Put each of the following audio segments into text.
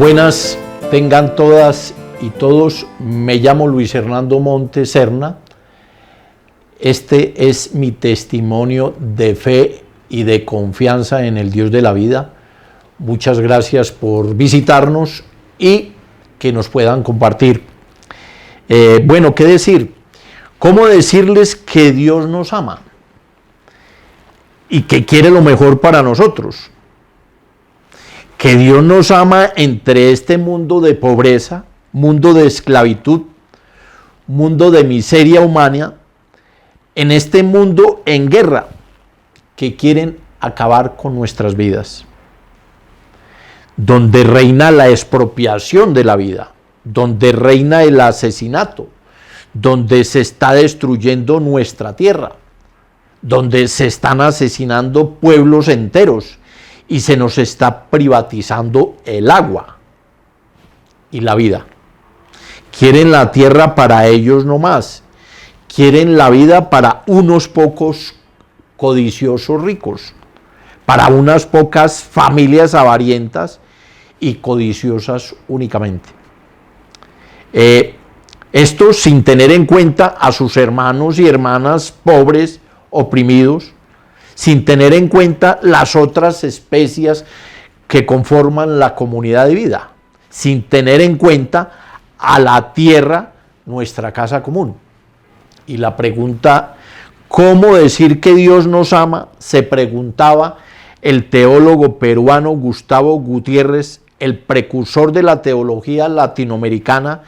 Buenas tengan todas y todos. Me llamo Luis Hernando Montes Serna. Este es mi testimonio de fe y de confianza en el Dios de la vida. Muchas gracias por visitarnos y que nos puedan compartir. Bueno, ¿qué decir? ¿Cómo decirles que Dios nos ama y que quiere lo mejor para nosotros? Que Dios nos ama entre este mundo de pobreza, mundo de esclavitud, mundo de miseria humana, en este mundo en guerra, que quieren acabar con nuestras vidas, donde reina la expropiación de la vida, donde reina el asesinato, donde se está destruyendo nuestra tierra, donde se están asesinando pueblos enteros y se nos está privatizando el agua y la vida. Quieren la tierra para ellos nomás, quieren la vida para unos pocos codiciosos ricos, para unas pocas familias avarientas y codiciosas únicamente. Esto sin tener en cuenta a sus hermanos y hermanas pobres, oprimidos, sin tener en cuenta las otras especies que conforman la comunidad de vida, sin tener en cuenta a la tierra, nuestra casa común. Y la pregunta, ¿cómo decir que Dios nos ama?, se preguntaba el teólogo peruano Gustavo Gutiérrez, el precursor de la teología latinoamericana,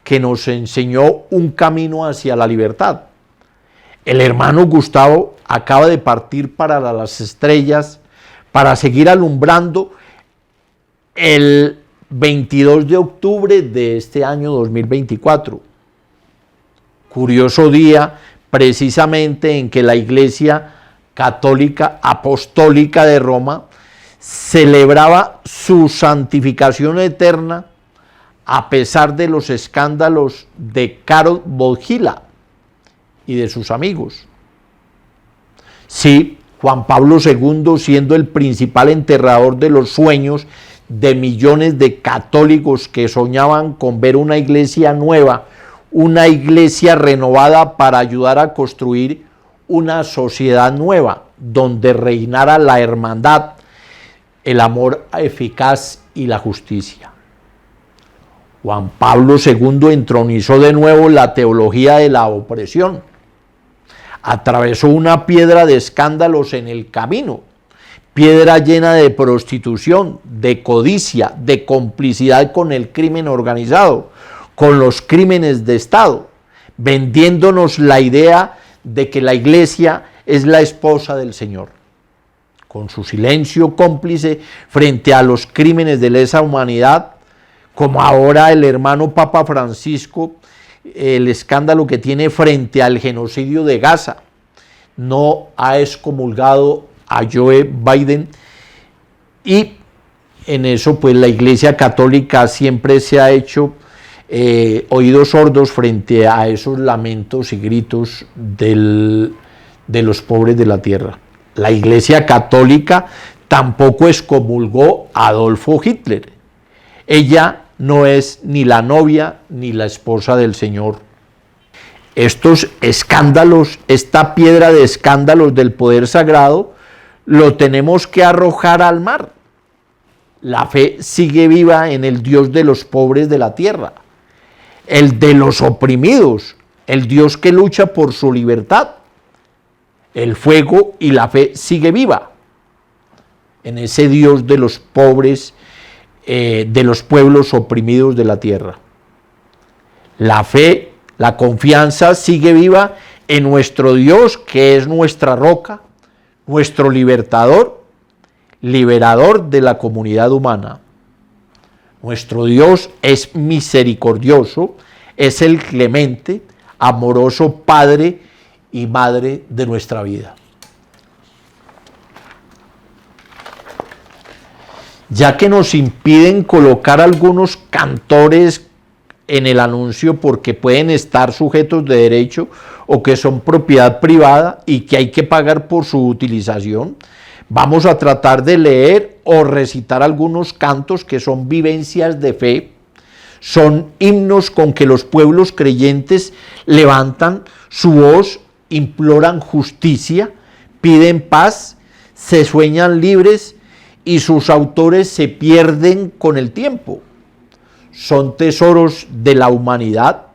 que nos enseñó un camino hacia la libertad. El hermano Gustavo acaba de partir para las estrellas para seguir alumbrando el 22 de octubre de este año 2024. Curioso día precisamente en que la Iglesia Católica Apostólica de Roma celebraba su santificación eterna a pesar de los escándalos de Karol Wojtyła y de sus amigos. Sí, Juan Pablo II, siendo el principal enterrador de los sueños de millones de católicos que soñaban con ver una iglesia nueva, una iglesia renovada para ayudar a construir una sociedad nueva, donde reinara la hermandad, el amor eficaz y la justicia. Juan Pablo II entronizó de nuevo la teología de la opresión. Atravesó una piedra de escándalos en el camino, piedra llena de prostitución, de codicia, de complicidad con el crimen organizado, con los crímenes de Estado, vendiéndonos la idea de que la iglesia es la esposa del Señor. Con su silencio cómplice frente a los crímenes de lesa humanidad, como ahora el hermano Papa Francisco, el escándalo que tiene frente al genocidio de Gaza, no ha excomulgado a Joe Biden, y en eso pues la Iglesia Católica siempre se ha hecho oídos sordos frente a esos lamentos y gritos de los pobres de la tierra. La Iglesia Católica tampoco excomulgó a Adolfo Hitler. Ella no es ni la novia ni la esposa del Señor. Estos escándalos, esta piedra de escándalos del poder sagrado, lo tenemos que arrojar al mar. La fe sigue viva en el Dios de los pobres de la tierra, el de los oprimidos, el Dios que lucha por su libertad. El fuego y la fe sigue viva en ese Dios de los pobres, de los pueblos oprimidos de la tierra. La fe, la confianza sigue viva en nuestro Dios, que es nuestra roca, nuestro libertador, liberador de la comunidad humana. Nuestro Dios es misericordioso, es el clemente, amoroso Padre y Madre de nuestra vida. Ya que nos impiden colocar algunos cantores en el anuncio porque pueden estar sujetos de derecho o que son propiedad privada y que hay que pagar por su utilización, Vamos a tratar de leer o recitar algunos cantos que son vivencias de fe, son himnos con que los pueblos creyentes levantan su voz, imploran justicia, piden paz, se sueñan libres y sus autores se pierden con el tiempo. Son tesoros de la humanidad.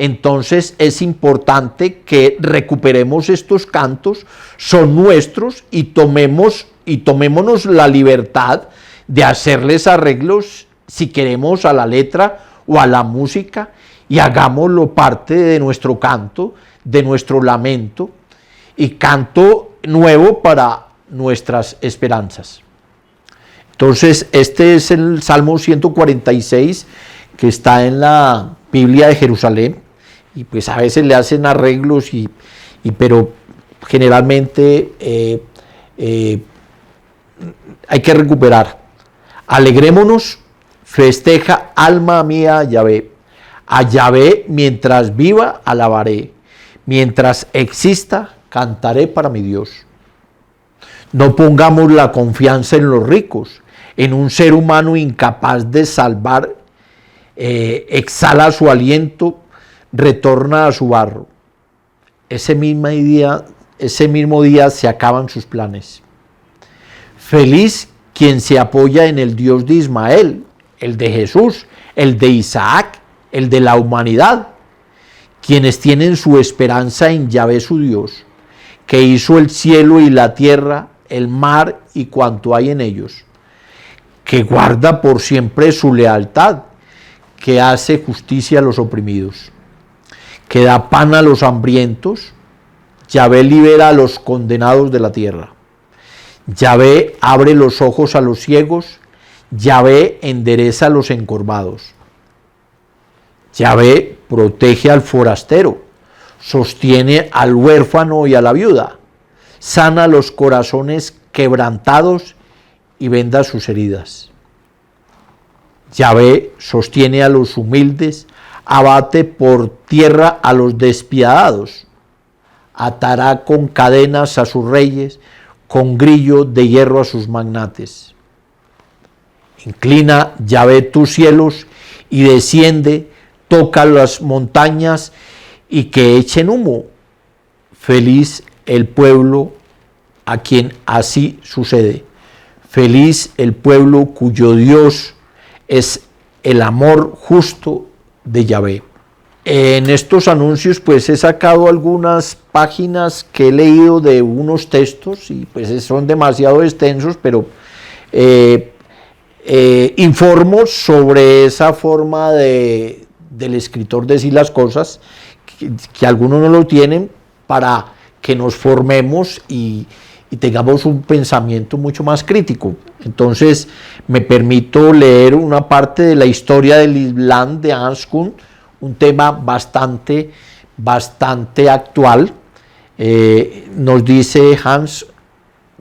Entonces es importante que recuperemos estos cantos, son nuestros, y tomémonos la libertad de hacerles arreglos si queremos a la letra o a la música, y hagámoslo parte de nuestro canto, de nuestro lamento, y canto nuevo para nuestras esperanzas. Entonces este es el Salmo 146 que está en la Biblia de Jerusalén, y pues a veces le hacen arreglos, pero generalmente hay que recuperar. Alegrémonos, festeja alma mía Yahvé. A Yahvé mientras viva alabaré, mientras exista cantaré para mi Dios. No pongamos la confianza en los ricos, en un ser humano incapaz de salvar, exhala su aliento, retorna a su barro. Ese mismo día se acaban sus planes. Feliz quien se apoya en el Dios de Ismael, el de Jesús, el de Isaac, el de la humanidad, quienes tienen su esperanza en Yahvé su Dios, que hizo el cielo y la tierra, el mar y cuanto hay en ellos, que guarda por siempre su lealtad, que hace justicia a los oprimidos, que da pan a los hambrientos. Yahvé libera a los condenados de la tierra. Yahvé abre los ojos a los ciegos. Yahvé endereza a los encorvados. Yahvé protege al forastero, sostiene al huérfano y a la viuda, sana los corazones quebrantados y venda sus heridas. Yahvé sostiene a los humildes, abate por tierra a los despiadados, atará con cadenas a sus reyes, con grillo de hierro a sus magnates. Inclina Yahvé tus cielos y desciende, toca las montañas y que echen humo. Feliz el pueblo a quien así sucede. Feliz el pueblo cuyo Dios es el amor justo de Yahvé. En estos anuncios pues he sacado algunas páginas que he leído de unos textos y pues son demasiado extensos, pero informo sobre esa forma del escritor decir las cosas, que algunos no lo tienen, para que nos formemos y tengamos un pensamiento mucho más crítico. Entonces me permito leer una parte de la historia del Islam de Hans Kuhn, un tema bastante actual. Nos dice Hans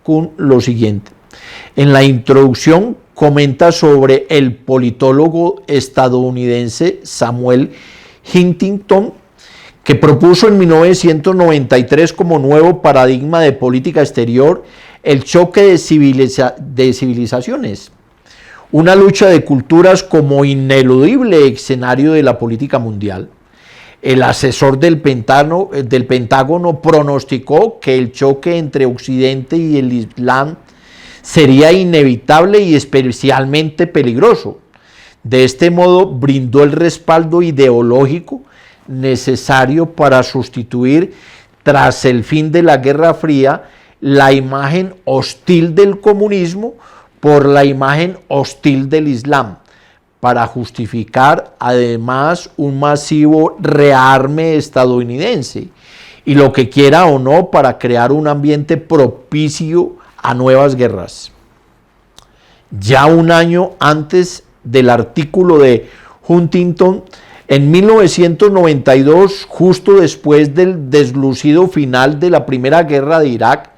Kuhn lo siguiente. En la introducción comenta sobre el politólogo estadounidense Samuel Huntington, que propuso en 1993 como nuevo paradigma de política exterior el choque de civilizaciones, una lucha de culturas como ineludible escenario de la política mundial. El asesor del Pentágono pronosticó que el choque entre Occidente y el Islam sería inevitable y especialmente peligroso. De este modo brindó el respaldo ideológico necesario para sustituir, tras el fin de la Guerra Fría, la imagen hostil del comunismo por la imagen hostil del Islam, para justificar además un masivo rearme estadounidense y lo que quiera o no para crear un ambiente propicio a nuevas guerras. Ya un año antes del artículo de Huntington, en 1992, justo después del deslucido final de la Primera Guerra de Irak,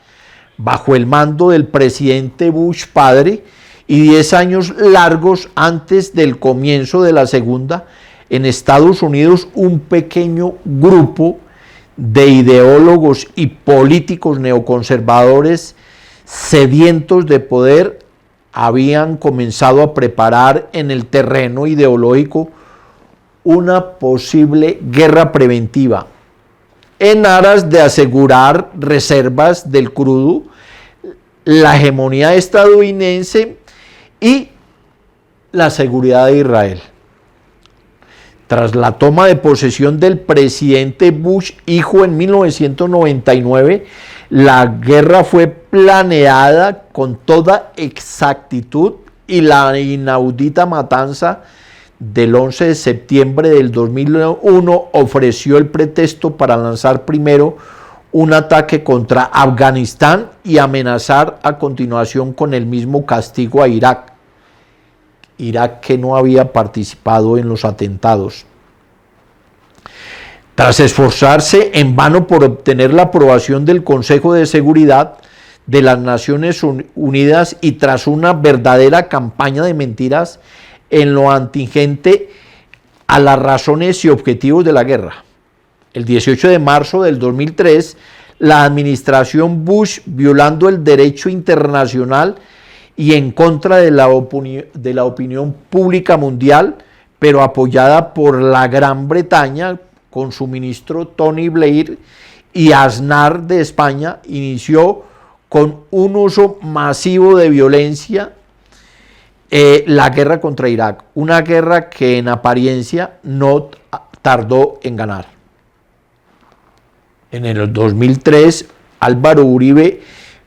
bajo el mando del presidente Bush padre, y 10 años largos antes del comienzo de la Segunda, en Estados Unidos un pequeño grupo de ideólogos y políticos neoconservadores sedientos de poder, habían comenzado a preparar en el terreno ideológico una posible guerra preventiva en aras de asegurar reservas del crudo, la hegemonía estadounidense y la seguridad de Israel. Tras la toma de posesión del presidente Bush hijo en 1999, la guerra fue planeada con toda exactitud y la inaudita matanza del 11 de septiembre del 2001 ofreció el pretexto para lanzar primero un ataque contra Afganistán y amenazar a continuación con el mismo castigo a Irak. Irak, que no había participado en los atentados. Tras esforzarse en vano por obtener la aprobación del Consejo de Seguridad de las Naciones Unidas y tras una verdadera campaña de mentiras en lo atingente a las razones y objetivos de la guerra, el 18 de marzo del 2003, la administración Bush, violando el derecho internacional y en contra de la opinión pública mundial, pero apoyada por la Gran Bretaña, con su ministro Tony Blair y Aznar de España, inició con un uso masivo de violencia la guerra contra Irak, una guerra que en apariencia no tardó en ganar. En el 2003, Álvaro Uribe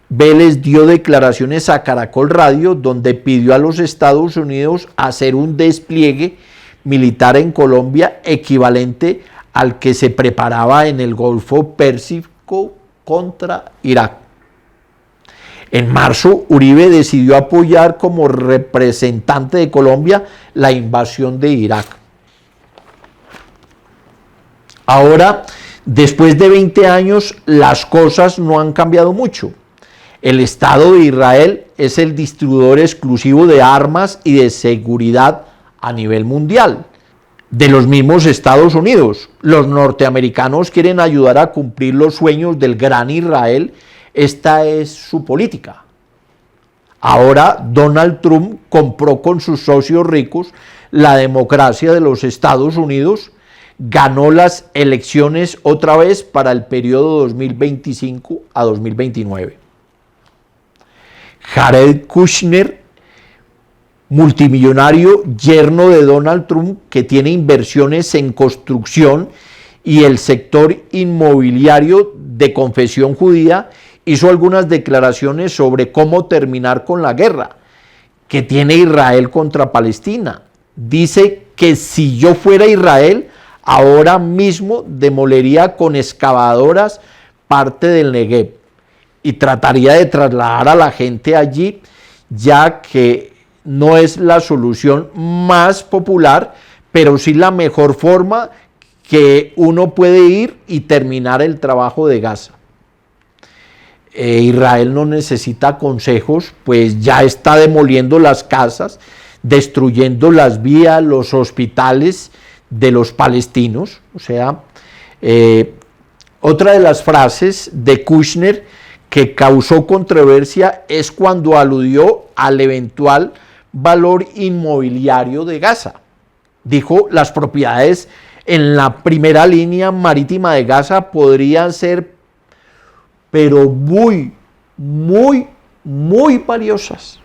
Vélez dio declaraciones a Caracol Radio donde pidió a los Estados Unidos hacer un despliegue militar en Colombia equivalente al que se preparaba en el Golfo Pérsico contra Irak. En marzo, Uribe decidió apoyar como representante de Colombia la invasión de Irak. Ahora, después de 20 años, las cosas no han cambiado mucho. El Estado de Israel es el distribuidor exclusivo de armas y de seguridad a nivel mundial de los mismos Estados Unidos. Los norteamericanos quieren ayudar a cumplir los sueños del gran Israel. Esta es su política. Ahora Donald Trump compró con sus socios ricos la democracia de los Estados Unidos, ganó las elecciones otra vez para el periodo 2025 a 2029. Jared Kushner, multimillonario, yerno de Donald Trump, que tiene inversiones en construcción y el sector inmobiliario de confesión judía, hizo algunas declaraciones sobre cómo terminar con la guerra que tiene Israel contra Palestina. Dice que si yo fuera Israel, ahora mismo demolería con excavadoras parte del Negev y trataría de trasladar a la gente allí, ya que no es la solución más popular, pero sí la mejor forma que uno puede ir y terminar el trabajo de Gaza. Israel no necesita consejos, pues ya está demoliendo las casas, destruyendo las vías, los hospitales de los palestinos. O sea, otra de las frases de Kushner que causó controversia es cuando aludió al eventual valor inmobiliario de Gaza. Dijo, las propiedades en la primera línea marítima de Gaza podrían ser, pero muy valiosas.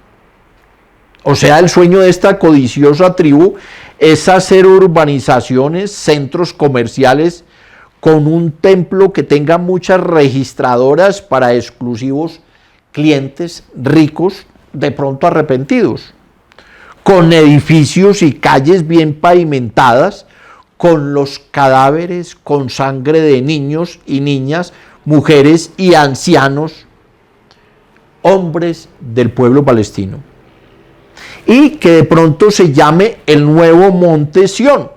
O sea, el sueño de esta codiciosa tribu es hacer urbanizaciones, centros comerciales con un templo que tenga muchas registradoras para exclusivos clientes ricos, de pronto arrepentidos, con edificios y calles bien pavimentadas, con los cadáveres con sangre de niños y niñas, mujeres y ancianos, hombres del pueblo palestino. Y que de pronto se llame el nuevo Monte Sión.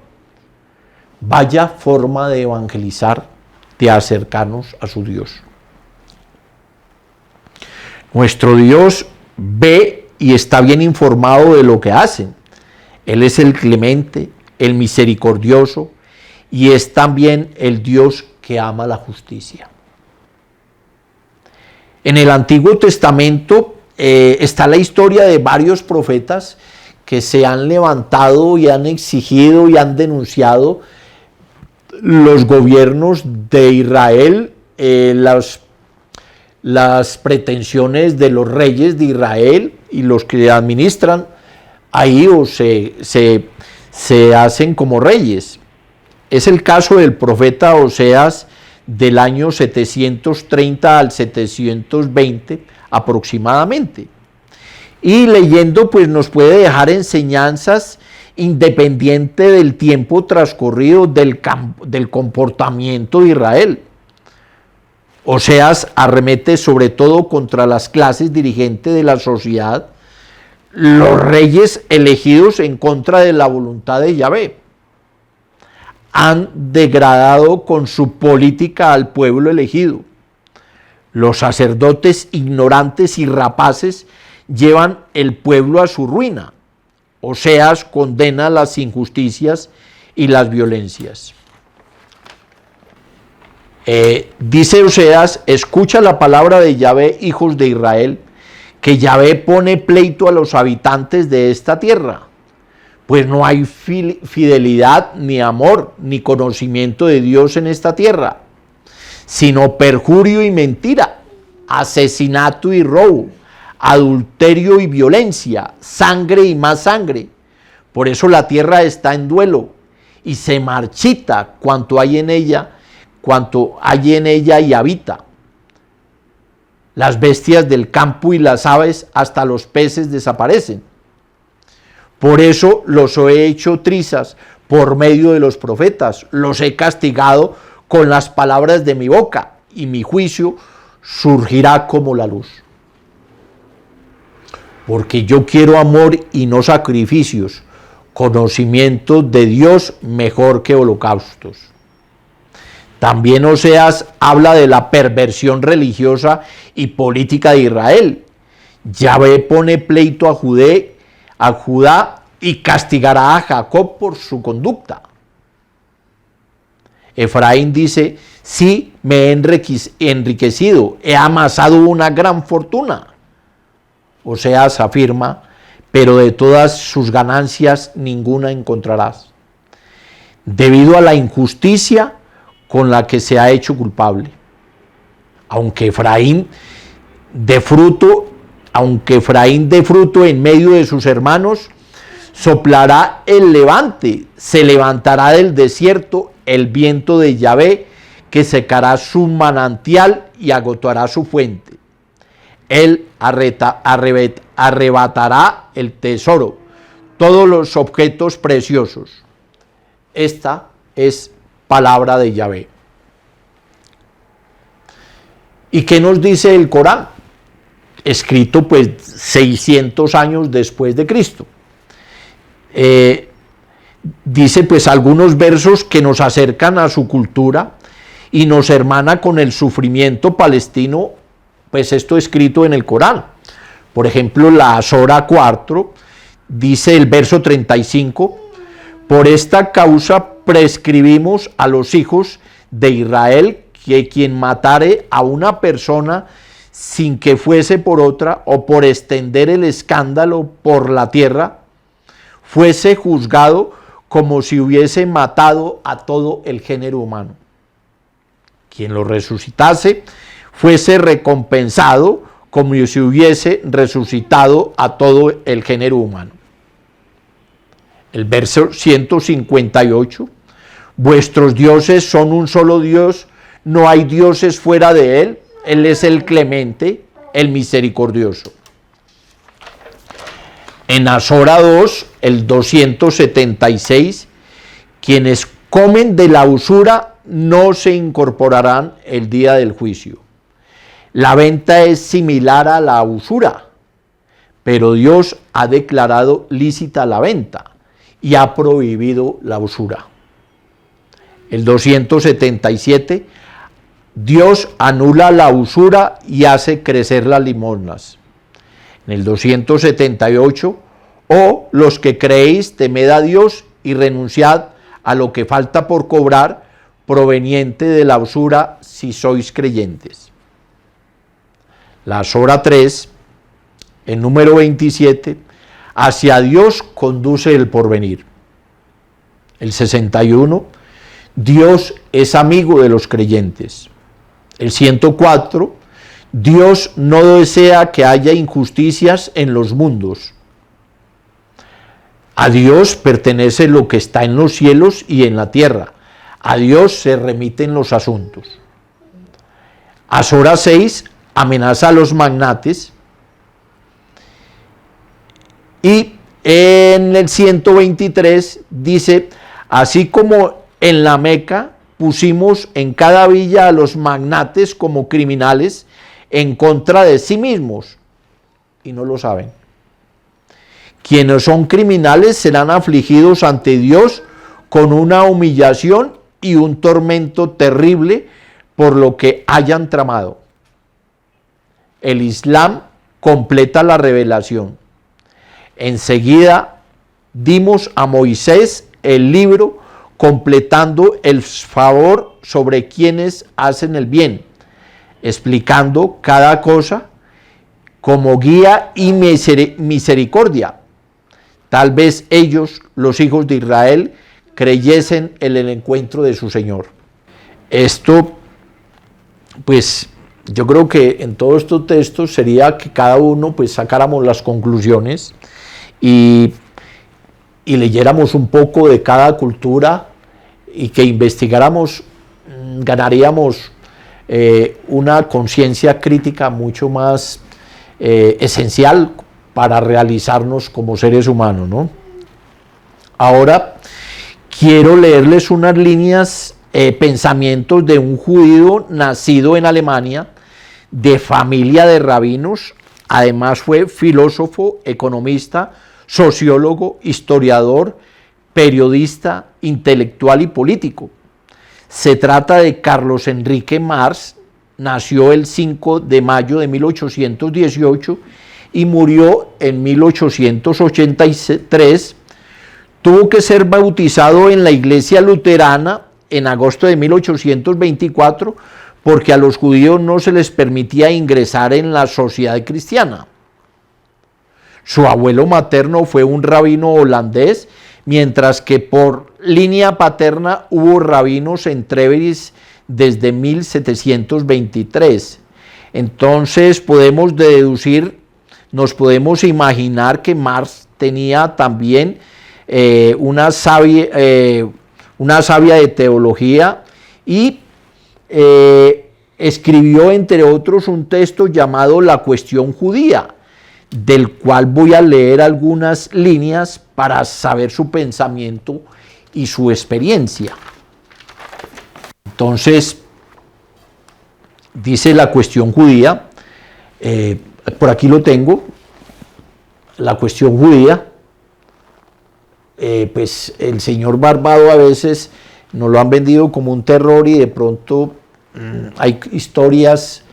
Vaya forma de evangelizar, de acercarnos a su Dios. Nuestro Dios ve y está bien informado de lo que hacen. Él es el clemente, el misericordioso y es también el Dios que ama la justicia. En el Antiguo Testamento está la historia de varios profetas que se han levantado y han exigido y han denunciado los gobiernos de Israel, las pretensiones de los reyes de Israel y los que administran ahí o se hacen como reyes. Es el caso del profeta Oseas del año 730 al 720 aproximadamente. Y leyendo pues nos puede dejar enseñanzas independiente del tiempo transcurrido del comportamiento de Israel. Oseas arremete sobre todo contra las clases dirigentes de la sociedad, los reyes elegidos en contra de la voluntad de Yahvé. Han degradado con su política al pueblo elegido. Los sacerdotes ignorantes y rapaces llevan el pueblo a su ruina. Oseas condena las injusticias y las violencias. Dice Oseas: escucha la palabra de Yahvé, hijos de Israel, que Yahvé pone pleito a los habitantes de esta tierra, pues no hay fidelidad, ni amor, ni conocimiento de Dios en esta tierra, sino perjurio y mentira, asesinato y robo, adulterio y violencia, sangre y más sangre. Por eso la tierra está en duelo y se marchita cuanto hay en ella y habita. Las bestias del campo y las aves, hasta los peces desaparecen. Por eso los he hecho trizas por medio de los profetas, los he castigado con las palabras de mi boca, y mi juicio surgirá como la luz. Porque yo quiero amor y no sacrificios, conocimiento de Dios mejor que holocaustos. También Oseas habla de la perversión religiosa y política de Israel. Yahvé pone pleito a Judá y castigará a Jacob por su conducta. Efraín dice: sí, me he enriquecido, he amasado una gran fortuna. Oseas afirma: pero de todas sus ganancias ninguna encontrarás, debido a la injusticia con la que se ha hecho culpable. Aunque Efraín dé fruto en medio de sus hermanos, soplará el levante, se levantará del desierto el viento de Yahvé, que secará su manantial y agotará su fuente. Él arrebatará el tesoro, todos los objetos preciosos. Esta es palabra de Yahvé. ¿Y qué nos dice el Corán? Escrito pues 600 años después de Cristo. Dice pues algunos versos que nos acercan a su cultura y nos hermana con el sufrimiento palestino, pues esto escrito en el Corán. Por ejemplo, la Sora 4 dice el verso 35: por esta causa prescribimos a los hijos de Israel que quien matare a una persona sin que fuese por otra, o por extender el escándalo por la tierra, fuese juzgado como si hubiese matado a todo el género humano. Quien lo resucitase fuese recompensado como si hubiese resucitado a todo el género humano. El verso 158: vuestros dioses son un solo Dios, no hay dioses fuera de él, él es el clemente, el misericordioso. En Azora 2, el 276, quienes comen de la usura no se incorporarán el día del juicio. La venta es similar a la usura, pero Dios ha declarado lícita la venta y ha prohibido la usura. El 277, Dios anula la usura y hace crecer las limosnas. En el 278, oh los que creéis, temed a Dios y renunciad a lo que falta por cobrar proveniente de la usura, si sois creyentes. la Sora 3, el número 27, hacia Dios conduce el porvenir. El 61, Dios es amigo de los creyentes. El 104, Dios no desea que haya injusticias en los mundos. A Dios pertenece lo que está en los cielos y en la tierra. A Dios se remiten los asuntos. Azora 6 amenaza a los magnates. Y en el 123 dice, así como en la Meca pusimos en cada villa a los magnates como criminales en contra de sí mismos, y no lo saben. Quienes son criminales serán afligidos ante Dios con una humillación y un tormento terrible por lo que hayan tramado. El Islam completa la revelación. Enseguida dimos a Moisés el libro completando el favor sobre quienes hacen el bien, explicando cada cosa como guía y misericordia. Tal vez ellos, los hijos de Israel, creyesen en el encuentro de su Señor. Esto, pues, yo creo que en todos estos textos sería que cada uno pues sacáramos las conclusiones y leyéramos un poco de cada cultura y que investigáramos, ganaríamos una conciencia crítica mucho más esencial para realizarnos como seres humanos, ¿no? Ahora quiero leerles unas líneas, pensamientos de un judío nacido en Alemania, de familia de rabinos. Además fue filósofo, economista, sociólogo, historiador, periodista, intelectual y político. Se trata de Carlos Enrique Marx. Nació el 5 de mayo de 1818 y murió en 1883. Tuvo que ser bautizado en la iglesia luterana en agosto de 1824 porque a los judíos no se les permitía ingresar en la sociedad cristiana. Su abuelo materno fue un rabino holandés, mientras que por línea paterna hubo rabinos en Treveris desde 1723. Entonces podemos deducir, nos podemos imaginar que Marx tenía también una sabia de teología y escribió entre otros un texto llamado La Cuestión Judía, del cual voy a leer algunas líneas para saber su pensamiento y su experiencia. Entonces, dice La Cuestión Judía, por aquí lo tengo, La Cuestión Judía. Pues el señor Barbado a veces nos lo han vendido como un terror y de pronto hay historias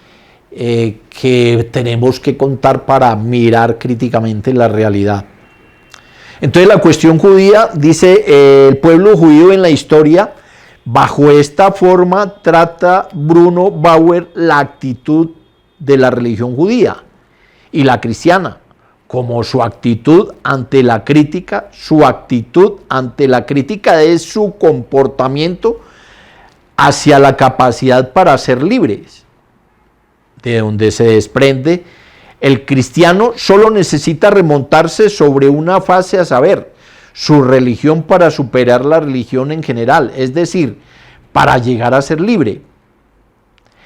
que tenemos que contar para mirar críticamente la realidad. Entonces la Cuestión Judía dice, el pueblo judío en la historia, bajo esta forma trata Bruno Bauer la actitud de la religión judía y la cristiana, como su actitud ante la crítica, de su comportamiento hacia la capacidad para ser libres, de donde se desprende, el cristiano solo necesita remontarse sobre una fase, a saber, su religión, para superar la religión en general, es decir, para llegar a ser libre.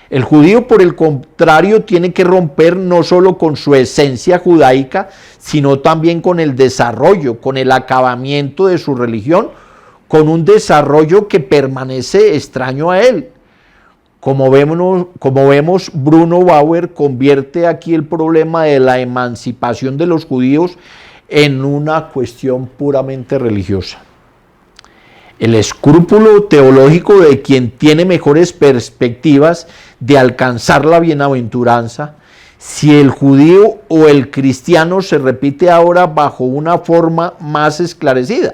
El judío, por el contrario, tiene que romper no solo con su esencia judaica, sino también con el desarrollo, con el acabamiento de su religión, con un desarrollo que permanece extraño a él. Como vemos, Bruno Bauer convierte aquí el problema de la emancipación de los judíos en una cuestión puramente religiosa. El escrúpulo teológico de quien tiene mejores perspectivas de alcanzar la bienaventuranza, si el judío o el cristiano se repite ahora bajo una forma más esclarecida.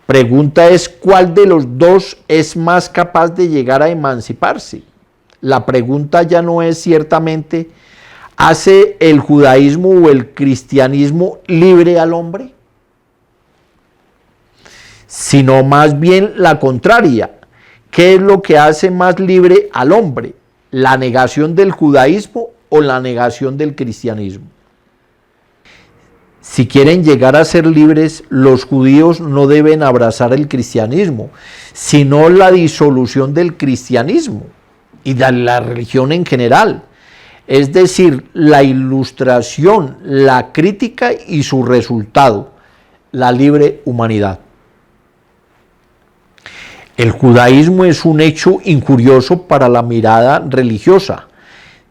Pregunta es, ¿cuál de los dos es más capaz de llegar a emanciparse? La pregunta ya no es ciertamente, ¿hace el judaísmo o el cristianismo libre al hombre? Sino más bien la contraria. ¿Qué es lo que hace más libre al hombre? ¿La negación del judaísmo o la negación del cristianismo? Si quieren llegar a ser libres, los judíos no deben abrazar el cristianismo, sino la disolución del cristianismo y de la religión en general. Es decir, la ilustración, la crítica y su resultado, la libre humanidad. El judaísmo es un hecho injurioso para la mirada religiosa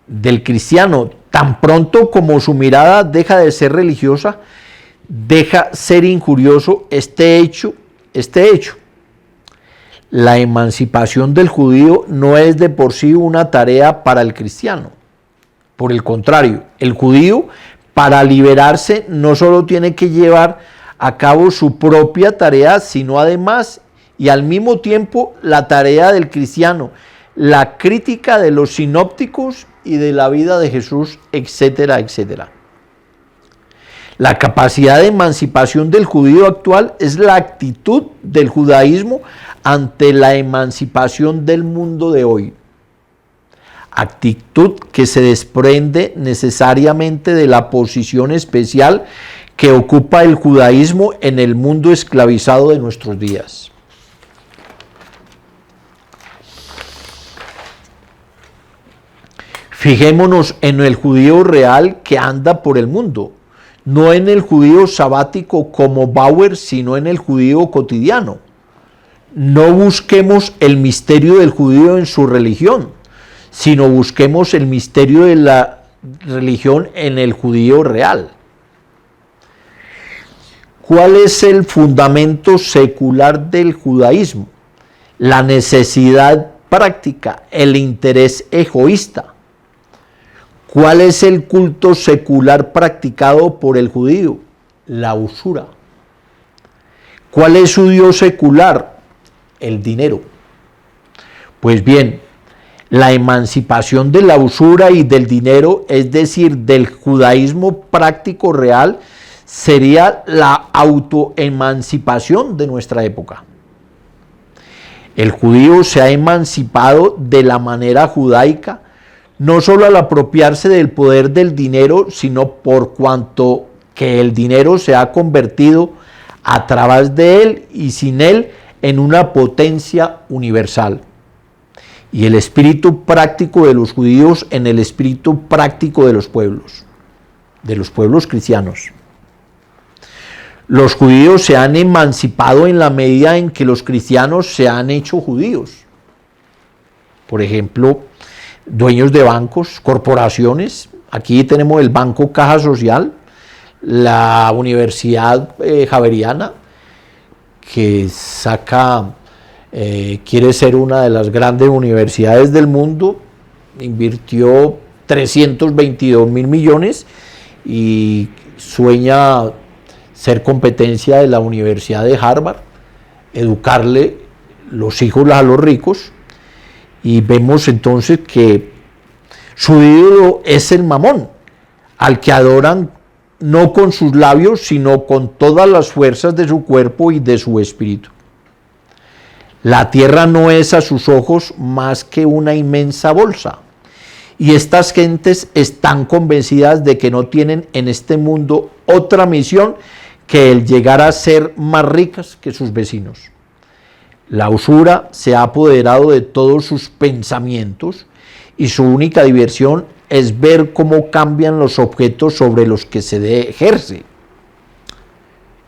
del cristiano. Tan pronto como su mirada deja de ser religiosa, deja ser injurioso este hecho. La emancipación del judío no es de por sí una tarea para el cristiano. Por el contrario, el judío, para liberarse, no solo tiene que llevar a cabo su propia tarea, sino además y al mismo tiempo la tarea del cristiano, la crítica de los sinópticos y de la vida de Jesús, etcétera, etcétera. La capacidad de emancipación del judío actual es la actitud del judaísmo ante la emancipación del mundo de hoy. Actitud que se desprende necesariamente de la posición especial que ocupa el judaísmo en el mundo esclavizado de nuestros días. Fijémonos en el judío real que anda por el mundo, no en el judío sabático como Bauer, sino en el judío cotidiano. No busquemos el misterio del judío en su religión, sino busquemos el misterio de la religión en el judío real. ¿Cuál es el fundamento secular del judaísmo? La necesidad práctica, el interés egoísta. ¿Cuál es el culto secular practicado por el judío? La usura. ¿Cuál es su Dios secular? El dinero. Pues bien, la emancipación de la usura y del dinero, es decir, del judaísmo práctico real, sería la autoemancipación de nuestra época. El judío se ha emancipado de la manera judaica, no solo al apropiarse del poder del dinero, sino por cuanto que el dinero se ha convertido a través de él y sin él en una potencia universal. Y el espíritu práctico de los judíos en el espíritu práctico de los pueblos cristianos. Los judíos se han emancipado en la medida en que los cristianos se han hecho judíos. Por ejemplo, dueños de bancos, corporaciones. Aquí tenemos el Banco Caja Social, la Universidad Javeriana, que quiere ser una de las grandes universidades del mundo, invirtió 322.000 millones y sueña ser competencia de la Universidad de Harvard, educarle los hijos a los ricos. Y vemos entonces que su ídolo es el Mamón, al que adoran no con sus labios, sino con todas las fuerzas de su cuerpo y de su espíritu. La tierra no es a sus ojos más que una inmensa bolsa. Y estas gentes están convencidas de que no tienen en este mundo otra misión que el llegar a ser más ricas que sus vecinos. La usura se ha apoderado de todos sus pensamientos y su única diversión es ver cómo cambian los objetos sobre los que se ejerce.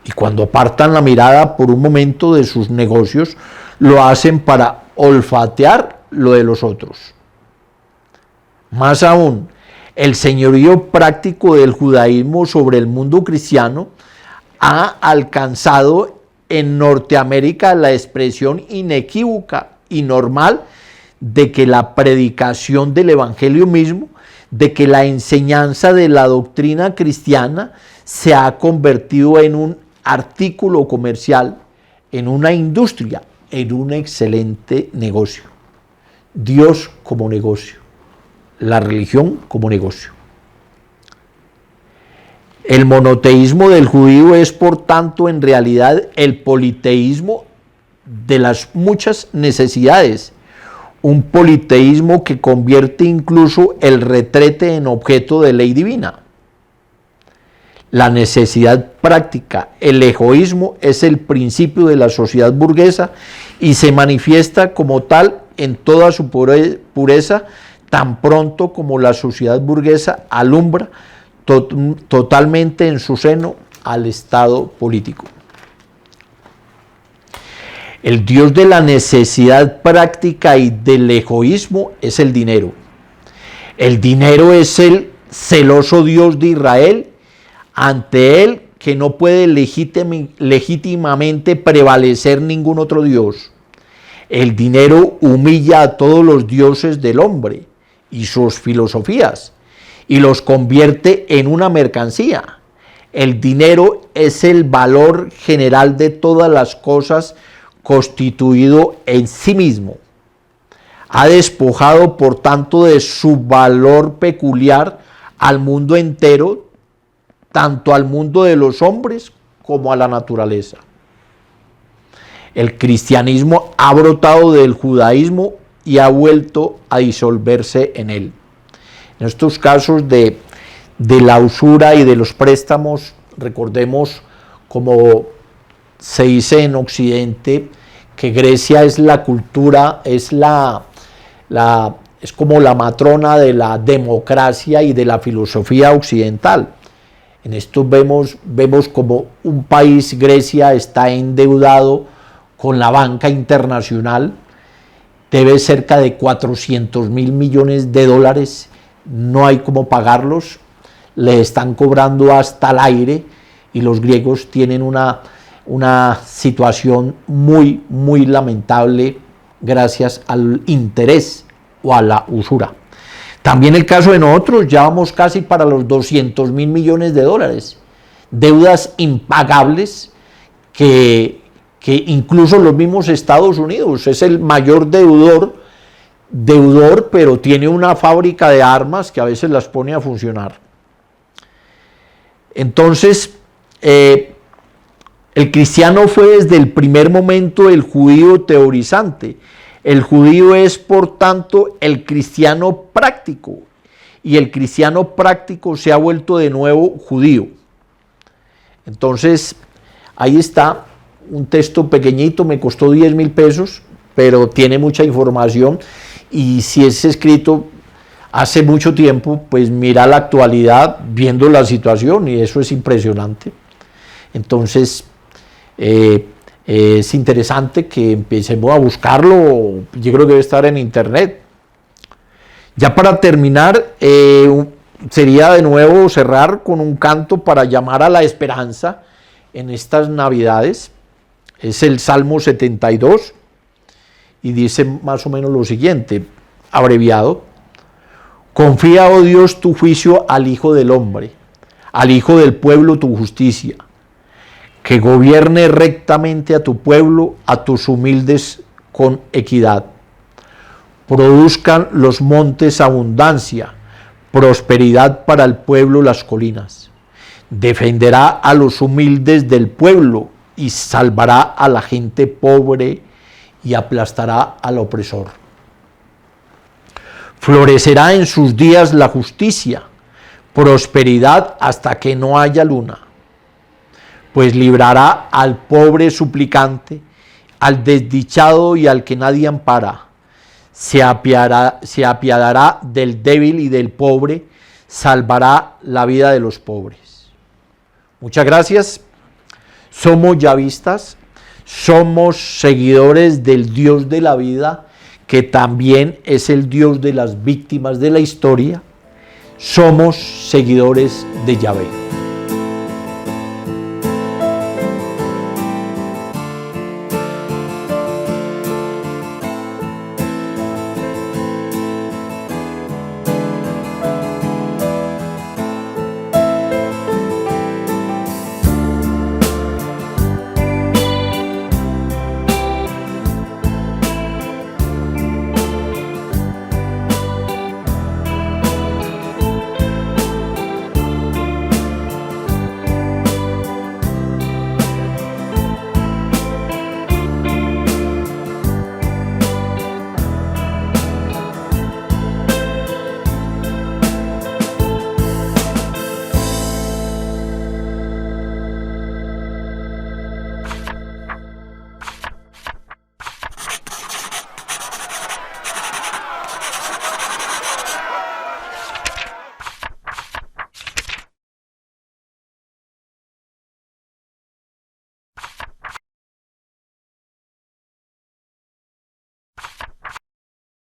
Y cuando apartan la mirada por un momento de sus negocios, lo hacen para olfatear lo de los otros. Más aún, el señorío práctico del judaísmo sobre el mundo cristiano ha alcanzado en Norteamérica la expresión inequívoca y normal de que la predicación del evangelio mismo, de que la enseñanza de la doctrina cristiana se ha convertido en un artículo comercial, en una industria, en un excelente negocio. Dios como negocio, la religión como negocio. El monoteísmo del judío es, por tanto, en realidad el politeísmo de las muchas necesidades, un politeísmo que convierte incluso el retrete en objeto de ley divina. La necesidad práctica, el egoísmo, es el principio de la sociedad burguesa y se manifiesta como tal en toda su pureza, tan pronto como la sociedad burguesa alumbra totalmente en su seno al Estado político. El Dios de la necesidad práctica y del egoísmo es el dinero. El dinero es el celoso Dios de Israel, ante él que no puede legítimamente prevalecer ningún otro Dios. El dinero humilla a todos los dioses del hombre y sus filosofías, y los convierte en una mercancía. El dinero es el valor general de todas las cosas, constituido en sí mismo. Ha despojado, por tanto, de su valor peculiar al mundo entero, tanto al mundo de los hombres como a la naturaleza. El cristianismo ha brotado del judaísmo y ha vuelto a disolverse en él. En estos casos de la usura y de los préstamos, recordemos, como se dice en Occidente, que Grecia es la cultura, es como la matrona de la democracia y de la filosofía occidental. En esto vemos como un país, Grecia, está endeudado con la banca internacional, debe cerca de 400.000 millones de dólares, no hay cómo pagarlos, le están cobrando hasta el aire y los griegos tienen una situación muy, muy lamentable gracias al interés o a la usura. También el caso de nosotros, ya vamos casi para los 200.000 millones de dólares, deudas impagables que incluso los mismos Estados Unidos es el mayor deudor, pero tiene una fábrica de armas que a veces las pone a funcionar. Entonces, el cristiano fue desde el primer momento el judío teorizante. El judío es, por tanto, el cristiano práctico, y el cristiano práctico se ha vuelto de nuevo judío. Entonces, ahí está un texto pequeñito, me costó 10.000 pesos, pero tiene mucha información, y si es escrito hace mucho tiempo, pues mira la actualidad viendo la situación, y eso es impresionante. Entonces, es interesante que empecemos a buscarlo, yo creo que debe estar en internet. Ya para terminar, sería de nuevo cerrar con un canto para llamar a la esperanza en estas Navidades. Es el Salmo 72 y dice más o menos lo siguiente, abreviado: confía, oh Dios, tu juicio al Hijo del Hombre, al Hijo del pueblo tu justicia, que gobierne rectamente a tu pueblo, a tus humildes con equidad. Produzcan los montes abundancia, prosperidad para el pueblo las colinas. Defenderá a los humildes del pueblo y salvará a la gente pobre y aplastará al opresor. Florecerá en sus días la justicia, prosperidad hasta que no haya luna. Pues librará al pobre suplicante, al desdichado y al que nadie ampara. Se apiadará del débil y del pobre, salvará la vida de los pobres. Muchas gracias. Somos yavistas, somos seguidores del Dios de la vida, que también es el Dios de las víctimas de la historia. Somos seguidores de Yahvé.